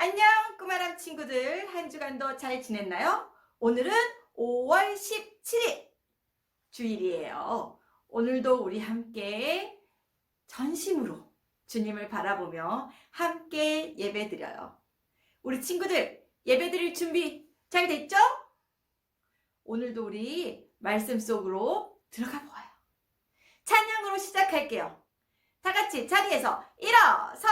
안녕 꼬마랑 친구들, 한 주간도 잘 지냈나요? 오늘은 5월 17일 주일이에요. 오늘도 우리 함께 전심으로 주님을 바라보며 함께 예배드려요. 우리 친구들 예배드릴 준비 잘 됐죠? 오늘도 우리 말씀 속으로 들어가 보아요. 찬양으로 시작할게요. 다 같이 자리에서 일어서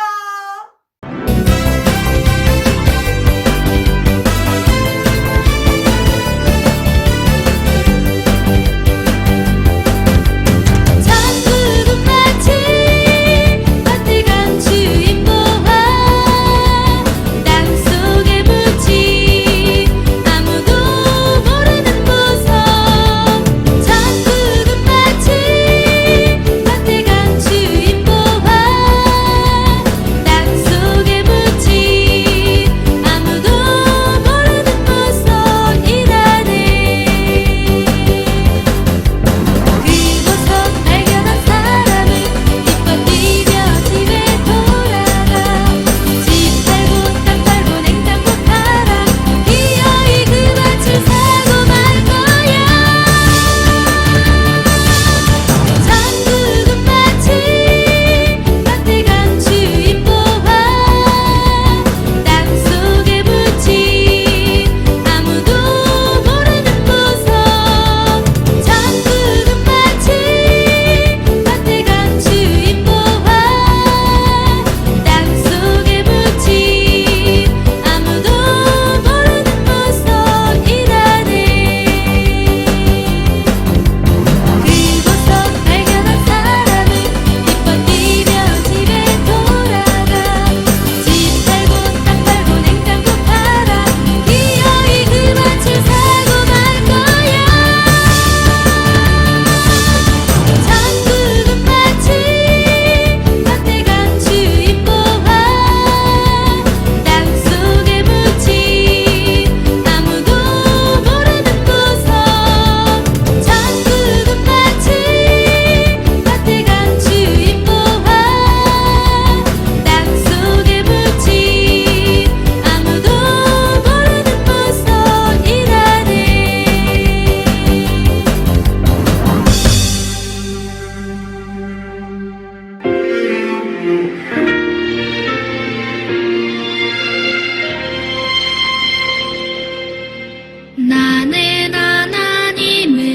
나는 하나님을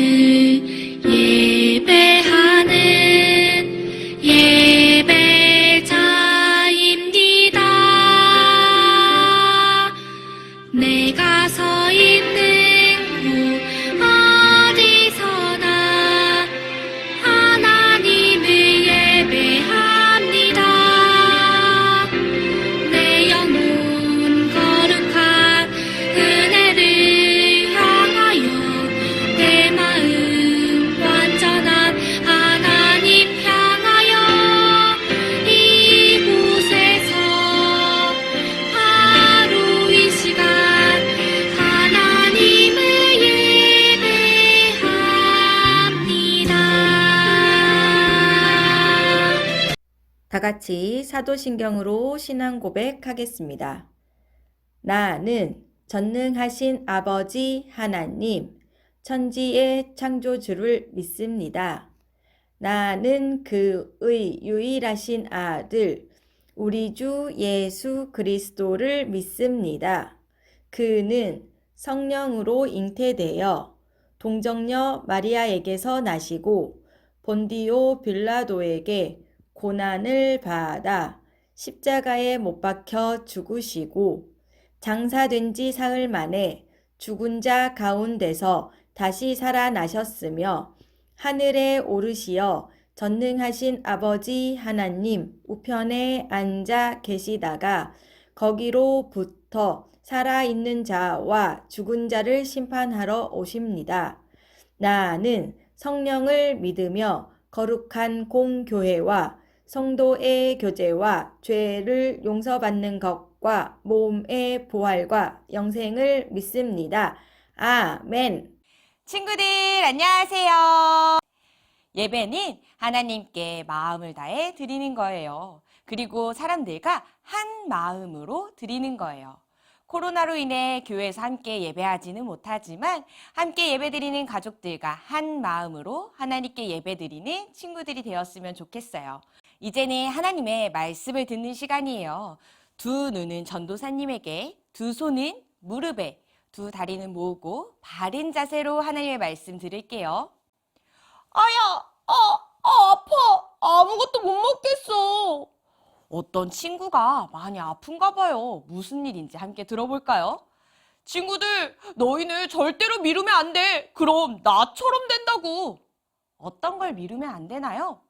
예배하는 예배자입니다. 내가 서 있는 곳 어디서나 하나님을 예배합니다. 내 영혼 거룩한 은혜를 내 마음 완전한 하나님 향하여 이곳에서 바로 이 시간 하나님을 예배합니다. 다 같이 사도신경으로 신앙 고백하겠습니다. 나는 전능하신 아버지 하나님, 천지의 창조주를 믿습니다. 나는 그의 유일하신 아들, 우리 주 예수 그리스도를 믿습니다. 그는 성령으로 잉태되어 동정녀 마리아에게서 나시고 본디오 빌라도에게 고난을 받아 십자가에 못 박혀 죽으시고 장사된 지 사흘 만에 죽은 자 가운데서 다시 살아나셨으며 하늘에 오르시어 전능하신 아버지 하나님 우편에 앉아 계시다가 거기로부터 살아있는 자와 죽은 자를 심판하러 오십니다. 나는 성령을 믿으며 거룩한 공교회와 성도의 교제와 죄를 용서받는 것과 몸의 부활과 영생을 믿습니다. 아멘. 친구들 안녕하세요. 예배는 하나님께 마음을 다해 드리는 거예요. 그리고 사람들과 한 마음으로 드리는 거예요. 코로나로 인해 교회에서 함께 예배하지는 못하지만 함께 예배드리는 가족들과 한 마음으로 하나님께 예배드리는 친구들이 되었으면 좋겠어요. 이제는 하나님의 말씀을 듣는 시간이에요. 두 눈은 전도사님에게, 두 손은 무릎에, 두 다리는 모으고 바른 자세로 하나님의 말씀 들을게요. 아파. 아무것도 못 먹겠어. 어떤 친구가 많이 아픈가 봐요. 무슨 일인지 함께 들어볼까요? 친구들, 너희는 절대로 미루면 안 돼. 그럼 나처럼 된다고. 어떤 걸 미루면 안 되나요?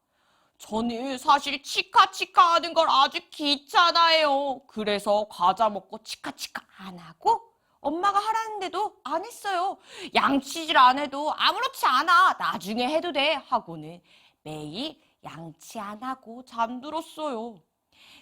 저는 사실 치카치카 하는 걸 아주 귀찮아해요. 그래서 과자 먹고 치카치카 안 하고 엄마가 하라는데도 안 했어요. 양치질 안 해도 아무렇지 않아. 나중에 해도 돼. 하고는 매일 양치 안 하고 잠들었어요.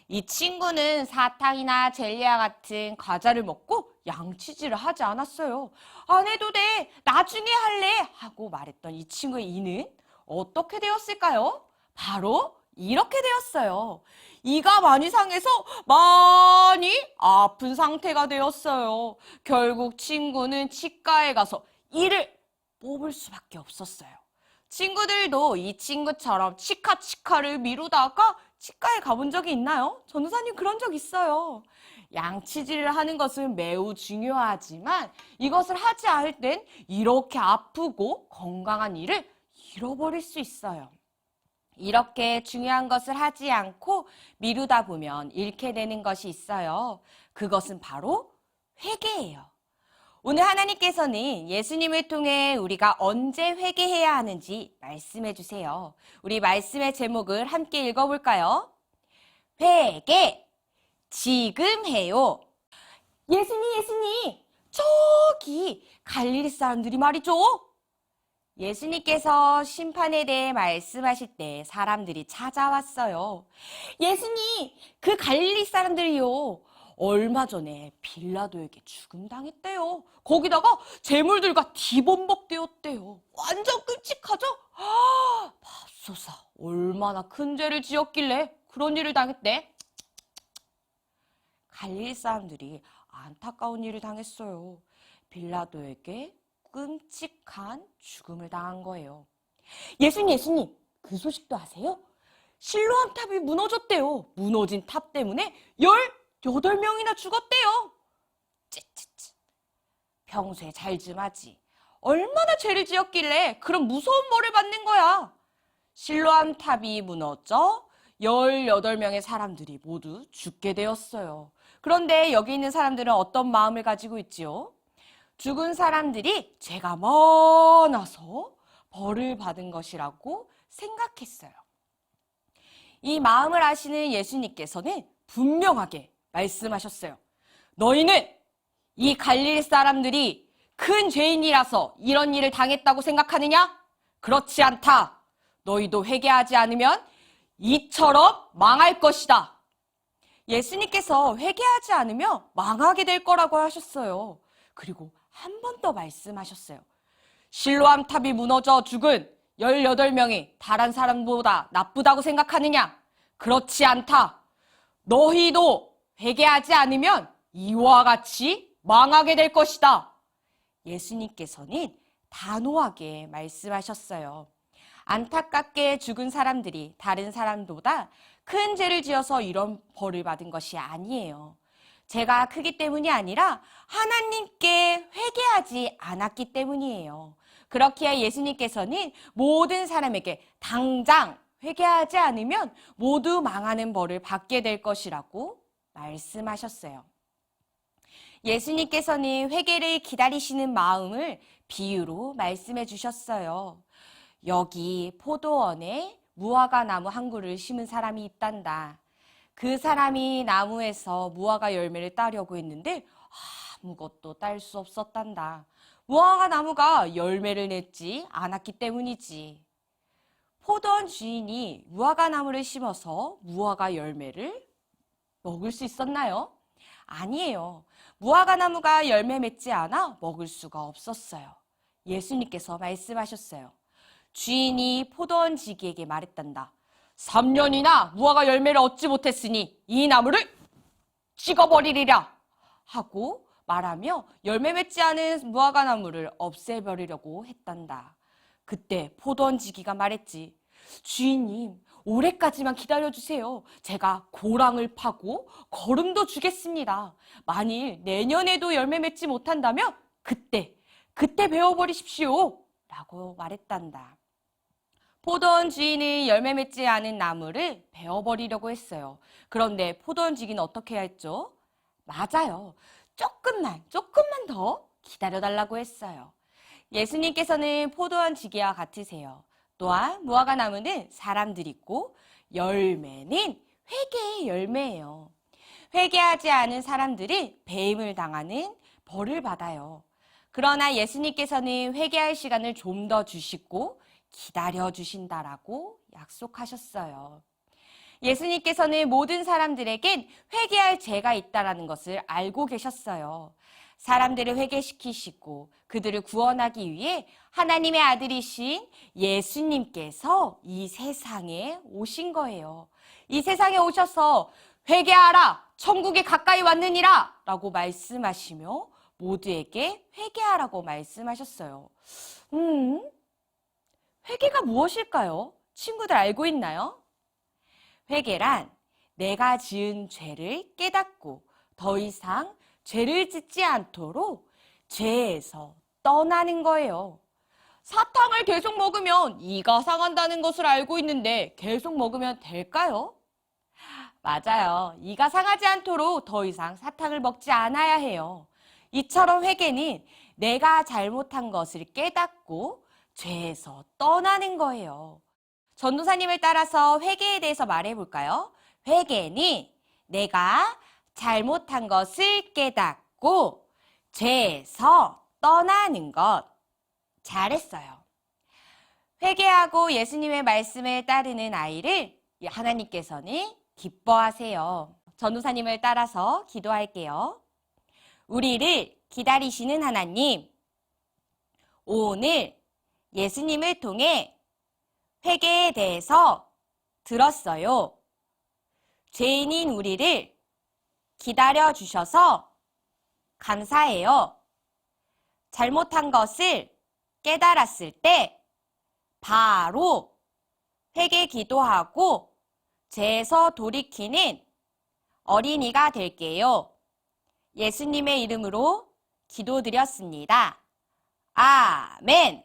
이 친구는 사탕이나 젤리와 같은 과자를 먹고 양치질을 하지 않았어요. 안 해도 돼. 나중에 할래. 하고 말했던 이 친구의 이는 어떻게 되었을까요? 바로 이렇게 되었어요. 이가 많이 상해서 많이 아픈 상태가 되었어요. 결국 친구는 치과에 가서 이를 뽑을 수밖에 없었어요. 친구들도 이 친구처럼 치카치카를 미루다가 치과에 가본 적이 있나요? 전도사님 그런 적 있어요. 양치질을 하는 것은 매우 중요하지만 이것을 하지 않을 땐 이렇게 아프고 건강한 일을 잃어버릴 수 있어요. 이렇게 중요한 것을 하지 않고 미루다 보면 잃게 되는 것이 있어요. 그것은 바로 회개예요. 오늘 하나님께서는 예수님을 통해 우리가 언제 회개해야 하는지 말씀해 주세요. 우리 말씀의 제목을 함께 읽어볼까요? 회개, 지금 해요. 예수님, 저기 갈릴리 사람들이 말이죠. 예수님께서 심판에 대해 말씀하실 때 사람들이 찾아왔어요. 예수님, 그 갈릴리 사람들이요. 얼마 전에 빌라도에게 죽음당했대요. 거기다가 재물들과 뒤범벅되었대요. 완전 끔찍하죠? 맙소사, 얼마나 큰 죄를 지었길래 그런 일을 당했대? 갈릴리 사람들이 안타까운 일을 당했어요. 빌라도에게 끔찍한 죽음을 당한 거예요. 예수님, 그 소식도 아세요? 실로암 탑이 무너졌대요. 무너진 탑 때문에 18명이나 죽었대요. 찌찌찌. 평소에 잘 좀 하지. 얼마나 죄를 지었길래 그런 무서운 벌을 받는 거야. 실로암 탑이 무너져 18명의 사람들이 모두 죽게 되었어요. 그런데 여기 있는 사람들은 어떤 마음을 가지고 있지요? 죽은 사람들이 죄가 많아서 벌을 받은 것이라고 생각했어요. 이 마음을 아시는 예수님께서는 분명하게 말씀하셨어요. 너희는 이 갈릴리 사람들이 큰 죄인이라서 이런 일을 당했다고 생각하느냐? 그렇지 않다. 너희도 회개하지 않으면 이처럼 망할 것이다. 예수님께서 회개하지 않으면 망하게 될 거라고 하셨어요. 그리고 한 번 더 말씀하셨어요. 실로암 탑이 무너져 죽은 18명이 다른 사람보다 나쁘다고 생각하느냐? 그렇지 않다. 너희도 회개하지 않으면 이와 같이 망하게 될 것이다. 예수님께서는 단호하게 말씀하셨어요. 안타깝게 죽은 사람들이 다른 사람보다 큰 죄를 지어서 이런 벌을 받은 것이 아니에요. 죄가 크기 때문이 아니라 하나님께 회개하지 않았기 때문이에요. 그렇기에 예수님께서는 모든 사람에게 당장 회개하지 않으면 모두 망하는 벌을 받게 될 것이라고 말씀하셨어요. 예수님께서는 회개를 기다리시는 마음을 비유로 말씀해 주셨어요. 여기 포도원에 무화과 나무 한 그루를 심은 사람이 있단다. 그 사람이 나무에서 무화과 열매를 따려고 했는데 아무것도 딸 수 없었단다. 무화과 나무가 열매를 맺지 않았기 때문이지. 포도원 주인이 무화과 나무를 심어서 무화과 열매를 먹을 수 있었나요? 아니에요. 무화과 나무가 열매 맺지 않아 먹을 수가 없었어요. 예수님께서 말씀하셨어요. 주인이 포도원 지기에게 말했단다. 3년이나 무화과 열매를 얻지 못했으니 이 나무를 찍어버리리라 하고 말하며 열매 맺지 않은 무화과 나무를 없애버리려고 했단다. 그때 포도원지기가 말했지. 주인님, 올해까지만 기다려주세요. 제가 고랑을 파고 거름도 주겠습니다. 만일 내년에도 열매 맺지 못한다면 그때 베어버리십시오. 라고 말했단다. 포도원 주인은 열매 맺지 않은 나무를 베어버리려고 했어요. 그런데 포도원 주인은 어떻게 해야 했죠? 맞아요. 조금만 더 기다려달라고 했어요. 예수님께서는 포도원 지기와 같으세요. 또한 무화과 나무는 사람들이 있고 열매는 회개의 열매예요. 회개하지 않은 사람들은 배임을 당하는 벌을 받아요. 그러나 예수님께서는 회개할 시간을 좀 더 주시고 기다려 주신다라고 약속하셨어요. 예수님께서는 모든 사람들에겐 회개할 죄가 있다라는 것을 알고 계셨어요. 사람들을 회개시키시고 그들을 구원하기 위해 하나님의 아들이신 예수님께서 이 세상에 오신 거예요. 이 세상에 오셔서 회개하라! 천국에 가까이 왔느니라! 라고 말씀하시며 모두에게 회개하라고 말씀하셨어요. 회개가 무엇일까요? 친구들 알고 있나요? 회개란 내가 지은 죄를 깨닫고 더 이상 죄를 짓지 않도록 죄에서 떠나는 거예요. 사탕을 계속 먹으면 이가 상한다는 것을 알고 있는데 계속 먹으면 될까요? 맞아요. 이가 상하지 않도록 더 이상 사탕을 먹지 않아야 해요. 이처럼 회개는 내가 잘못한 것을 깨닫고 죄에서 떠나는 거예요. 전도사님을 따라서 회개에 대해서 말해볼까요? 회개는 내가 잘못한 것을 깨닫고 죄에서 떠나는 것. 잘했어요. 회개하고 예수님의 말씀을 따르는 아이를 하나님께서는 기뻐하세요. 전도사님을 따라서 기도할게요. 우리를 기다리시는 하나님, 오늘 예수님을 통해 회개에 대해서 들었어요. 죄인인 우리를 기다려 주셔서 감사해요. 잘못한 것을 깨달았을 때 바로 회개 기도하고 죄에서 돌이키는 어린이가 될게요. 예수님의 이름으로 기도드렸습니다. 아멘.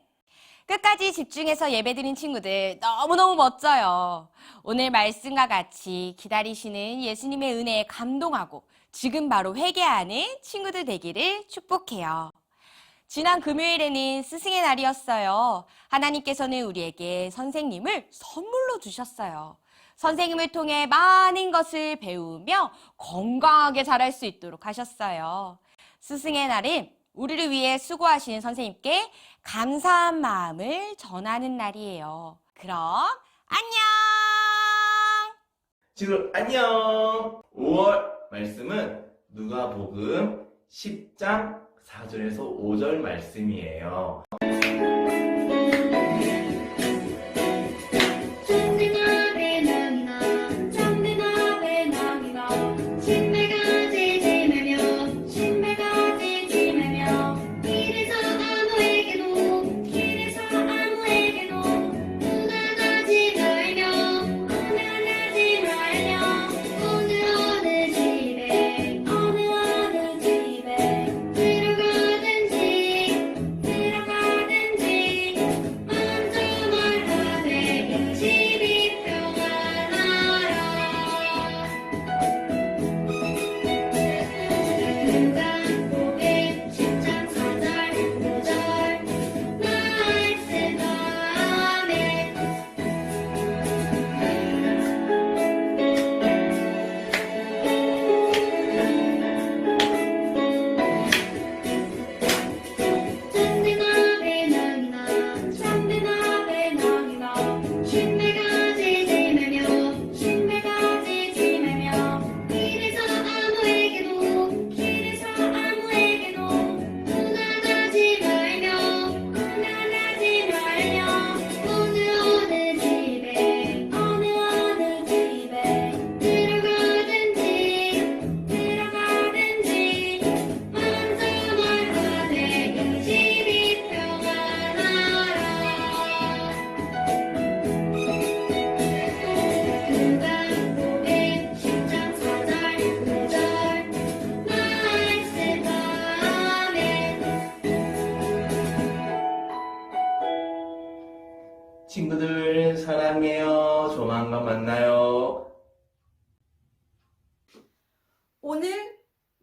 끝까지 집중해서 예배드린 친구들 너무너무 멋져요. 오늘 말씀과 같이 기다리시는 예수님의 은혜에 감동하고 지금 바로 회개하는 친구들 되기를 축복해요. 지난 금요일에는 스승의 날이었어요. 하나님께서는 우리에게 선생님을 선물로 주셨어요. 선생님을 통해 많은 것을 배우며 건강하게 자랄 수 있도록 하셨어요. 스승의 날은 우리를 위해 수고하시는 선생님께 감사한 마음을 전하는 날이에요. 그럼 안녕! 친구들 안녕! 5월 말씀은 누가복음 10장 4절에서 5절 말씀이에요.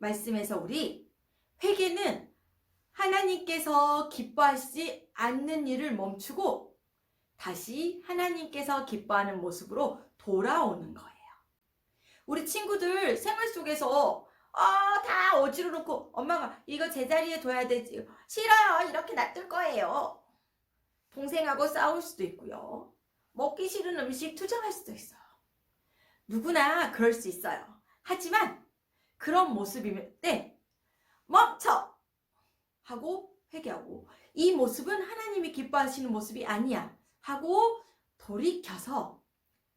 말씀에서 우리 회개는 하나님께서 기뻐하시지 않는 일을 멈추고 다시 하나님께서 기뻐하는 모습으로 돌아오는 거예요. 우리 친구들 생활 속에서 다 어지러 놓고 엄마가 이거 제자리에 둬야 되지. 싫어요. 이렇게 놔둘 거예요. 동생하고 싸울 수도 있고요. 먹기 싫은 음식 투정할 수도 있어요. 누구나 그럴 수 있어요. 하지만 그런 모습일 때 멈춰! 하고 회개하고 이 모습은 하나님이 기뻐하시는 모습이 아니야 하고 돌이켜서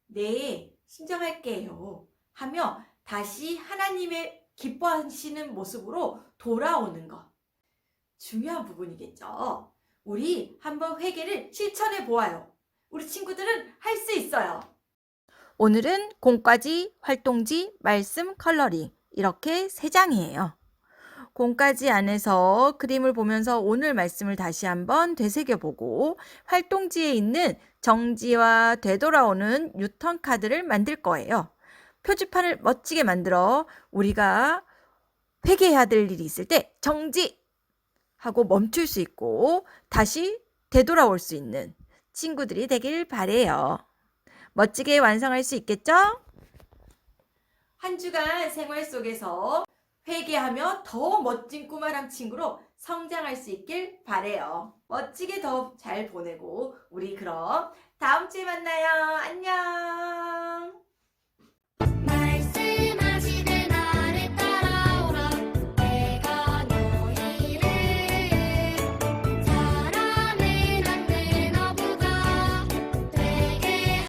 네, 신정할게요 하며 다시 하나님의 기뻐하시는 모습으로 돌아오는 것. 중요한 부분이겠죠. 우리 한번 회개를 실천해 보아요. 우리 친구들은 할 수 있어요. 오늘은 공과지, 활동지, 말씀, 컬러링 이렇게 3장이에요. 공과지 안에서 그림을 보면서 오늘 말씀을 다시 한번 되새겨보고 활동지에 있는 정지와 되돌아오는 유턴 카드를 만들 거예요. 표지판을 멋지게 만들어 우리가 회개해야 될 일이 있을 때 정지! 하고 멈출 수 있고 다시 되돌아올 수 있는 친구들이 되길 바래요. 멋지게 완성할 수 있겠죠? 한 주간 생활 속에서 회개하며 더 멋진 꾸마람 친구로 성장할 수 있길 바래요. 멋지게 더 잘 보내고 우리 그럼 다음 주에 만나요. 안녕.